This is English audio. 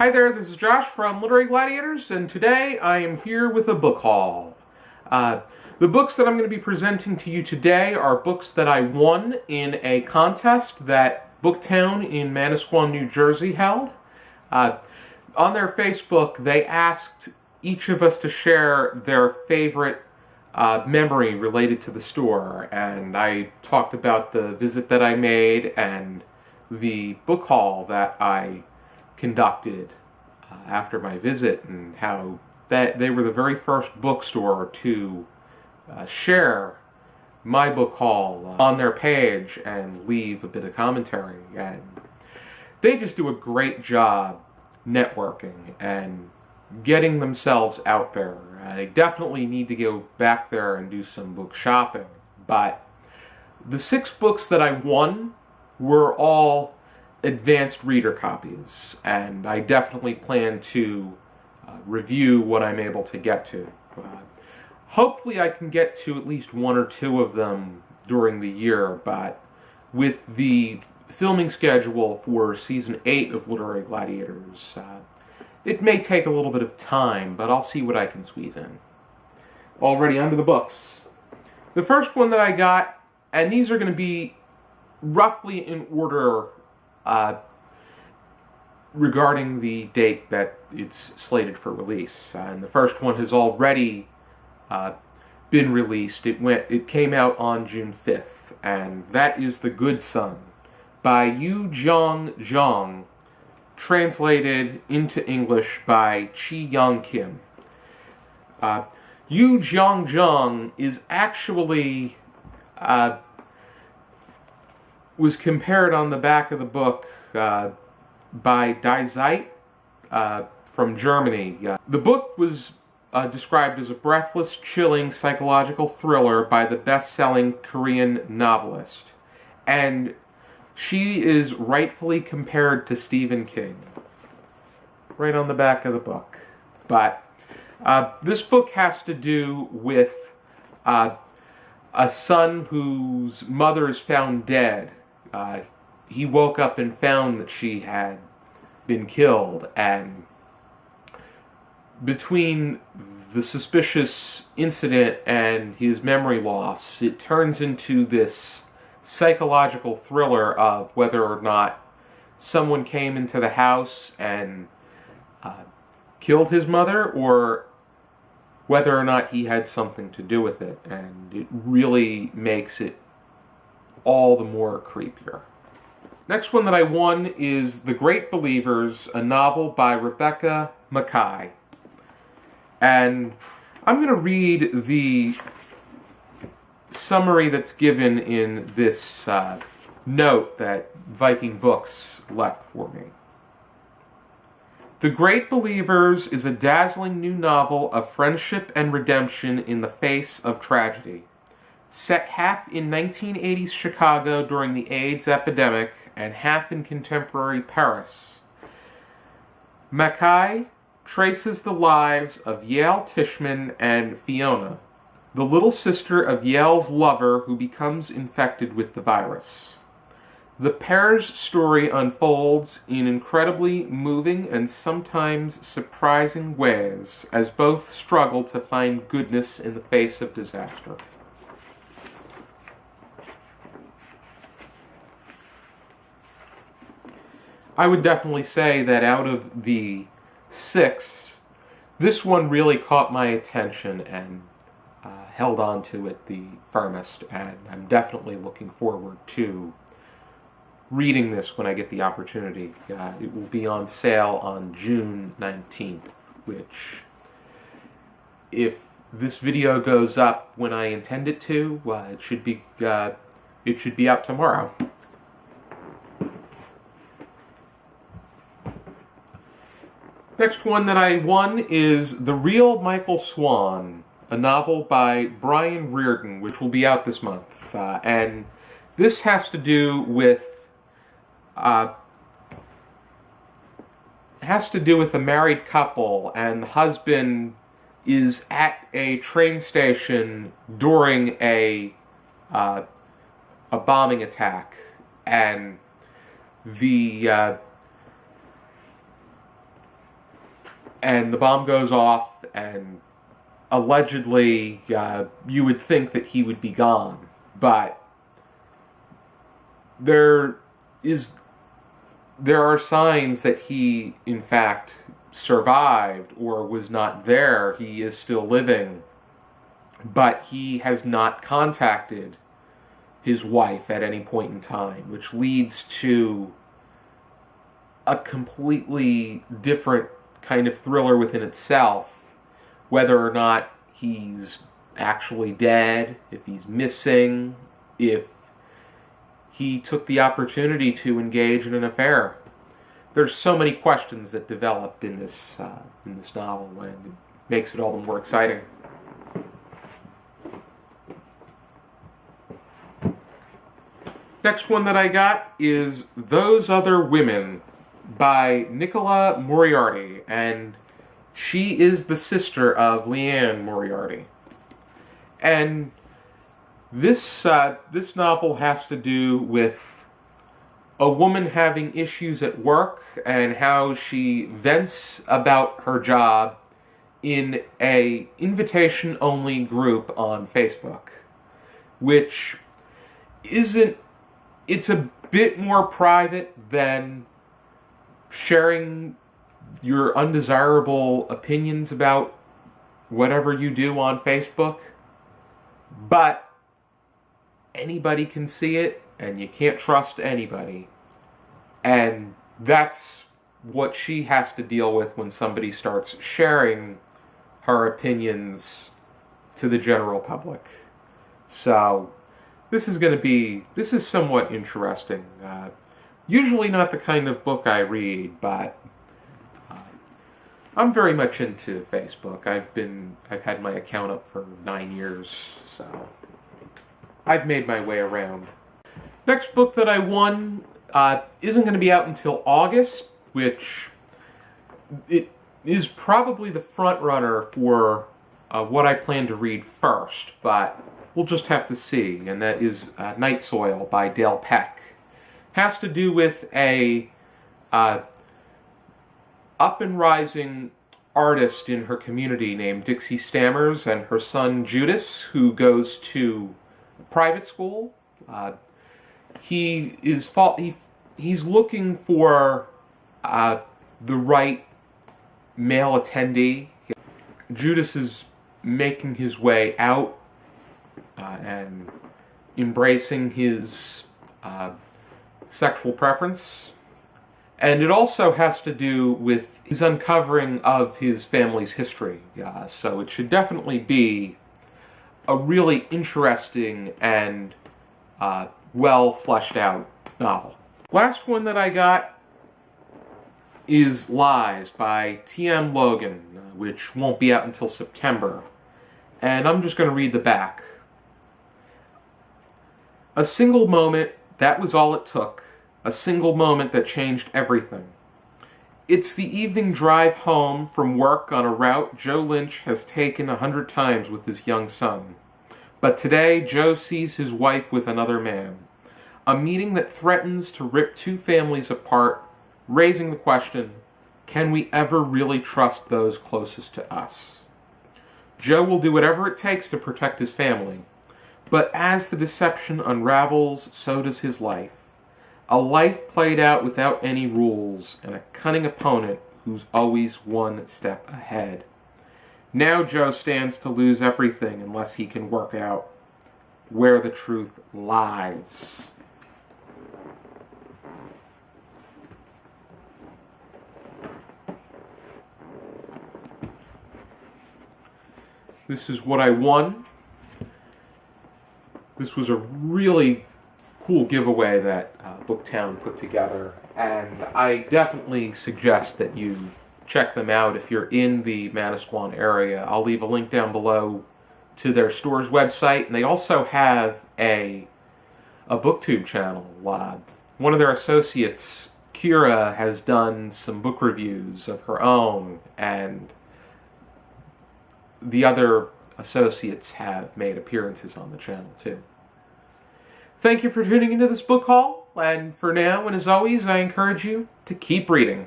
Hi there, this is Josh from Literary Gladiators, and today I am here with a book haul. The books that I'm going to be presenting to you today are books that I won in a contest that Booktowne in Manasquan, New Jersey held. On their Facebook, they asked each of us to share their favorite memory related to the store, and I talked about the visit that I made and the book haul that I conducted after my visit, and how that they were the very first bookstore to share my book haul on their page and leave a bit of commentary. And they just do a great job networking and getting themselves out there. I definitely need to go back there and do some book shopping. But the 6 books that I won were all advanced reader copies, and I definitely plan to review what I'm able to get to. Hopefully I can get to at least 1 or 2 of them during the year, but with the filming schedule for Season 8 of Literary Gladiators, it may take a little bit of time, but I'll see what I can squeeze in. Already onto the books. The first one that I got, and these are going to be roughly in order regarding the date that it's slated for release. And the first one has already been released. It came out on June 5th, and that is The Good Son by You-jeong, translated into English by Chi-young Kim. You-jeong is actually was compared on the back of the book by Die Zeit from Germany. The book was described as a breathless, chilling psychological thriller by the best-selling Korean novelist. And she is rightfully compared to Stephen King. Right on the back of the book. But this book has to do with a son whose mother is found dead. He woke up and found that she had been killed, and between the suspicious incident and his memory loss, it turns into this psychological thriller of whether or not someone came into the house and killed his mother, or whether or not he had something to do with it, and it really makes it all the more creepier. Next one that I won is The Great Believers, a novel by Rebecca Makkai. And I'm going to read the summary that's given in this note that Viking Books left for me. The Great Believers is a dazzling new novel of friendship and redemption in the face of tragedy. Set half in 1980s Chicago during the AIDS epidemic and half in contemporary Paris, Makkai traces the lives of Yael Tishman and Fiona, the little sister of Yael's lover who becomes infected with the virus. The pair's story unfolds in incredibly moving and sometimes surprising ways as both struggle to find goodness in the face of disaster. I would definitely say that out of the 6, this one really caught my attention and held on to it the firmest, and I'm definitely looking forward to reading this when I get the opportunity. It will be on sale on June 19th, which, if this video goes up when I intend it to, it should be out tomorrow. Next one that I won is The Real Michael Swan, a novel by Bryan Reardon, which will be out this month. And this has to do with a married couple, and the husband is at a train station during a bombing attack, and the and the bomb goes off, and allegedly you would think that he would be gone, but there are signs that he, in fact, survived or was not there. He is still living, but he has not contacted his wife at any point in time, which leads to a completely different kind of thriller within itself, whether or not he's actually dead, if he's missing, if he took the opportunity to engage in an affair. There's so many questions that develop in this novel, and it makes it all the more exciting. Next one that I got is Those Other Women by Nicola Moriarty, and she is the sister of Leanne Moriarty. And this novel has to do with a woman having issues at work and how she vents about her job in a invitation-only group on Facebook, which it's a bit more private than sharing your undesirable opinions about whatever you do on Facebook, but anybody can see it, and you can't trust anybody. And that's what she has to deal with when somebody starts sharing her opinions to the general public. So this is somewhat interesting. Usually not the kind of book I read, but I'm very much into Facebook. I've had my account up for 9 years, so I've made my way around. Next book that I won isn't going to be out until August, which it is probably the front runner for what I plan to read first, but we'll just have to see, and that is Night Soil by Dale Peck. Has to do with a up-and-rising artist in her community named Dixie Stammers and her son Judas, who goes to private school. He's looking for the right male attendee. Judas is making his way out and embracing his sexual preference. And it also has to do with his uncovering of his family's history. So it should definitely be a really interesting and well fleshed out novel. Last one that I got is Lies by T.M. Logan, which won't be out until September. And I'm just going to read the back. A single moment, that was all it took. A single moment that changed everything. It's the evening drive home from work on a route Joe Lynch has taken 100 times with his young son. But today, Joe sees his wife with another man. A meeting that threatens to rip two families apart, raising the question, can we ever really trust those closest to us? Joe will do whatever it takes to protect his family. But as the deception unravels, so does his life. A life played out without any rules, and a cunning opponent who's always one step ahead. Now Joe stands to lose everything unless he can work out where the truth lies. This is what I won. This was a really cool giveaway that Booktowne put together, and I definitely suggest that you check them out if you're in the Manasquan area. I'll leave a link down below to their store's website, and they also have a Booktube channel. One of their associates, Kira, has done some book reviews of her own, and the other associates have made appearances on the channel too. Thank you for tuning into this book haul, and for now, and as always, I encourage you to keep reading.